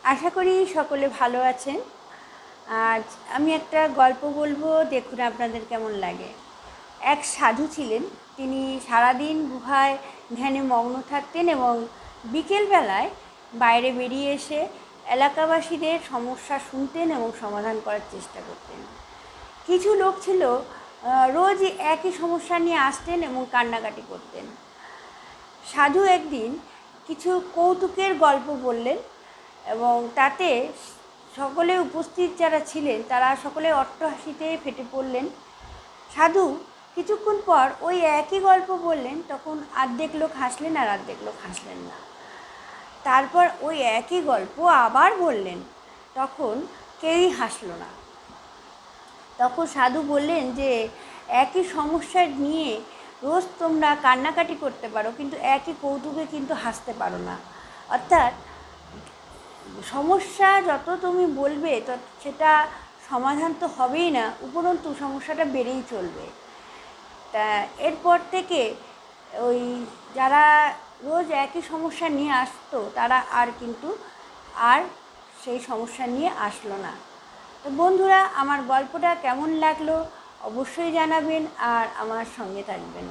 আশা করি সকলে ভালো আছেন। আজ আমি একটা গল্প বলবো, দেখুন আপনাদের কেমন লাগে। এক সাধু ছিলেন, তিনি সারাদিন গুহায় ধ্যানে মগ্ন থাকতেন এবং বিকেলবেলায় বাইরে বেরিয়ে এসে এলাকাবাসীদের সমস্যা শুনতেন এবং সমাধান করার চেষ্টা করতেন। কিছু লোক ছিল রোজ একই সমস্যা নিয়ে আসতেন এবং কান্নাকাটি করতেন। সাধু একদিন কিছু কৌতুকের গল্প বললেন এবং তাতে সকলে উপস্থিত যারা ছিলেন তারা সকলে অট্টহাসিতে ফেটে পড়লেন। সাধু কিছুক্ষণ পর ওই একই গল্প বললেন, তখন অর্ধেক লোক হাসলেন আর অর্ধেক লোক হাসলেন না। তারপর ওই একই গল্প আবার বললেন, তখন কেউই হাসলো না। তখন সাধু বললেন যে একই সমস্যা নিয়ে রোজ তোমরা কান্নাকাটি করতে পারো, কিন্তু একই কৌতুকে কিন্তু হাসতে পারো না। অর্থাৎ সমস্যা যত তুমি বলবে তত সেটা সমাধান তো হবেই না, উপরন্তু সমস্যাটা বেড়েই চলবে। তা এরপর থেকে ওই যারা রোজ একই সমস্যা নিয়ে আসতো তারা আর সেই সমস্যা নিয়ে আসলো না। তো বন্ধুরা, আমার গল্পটা কেমন লাগলো অবশ্যই জানাবেন আর আমার সঙ্গে থাকবেন।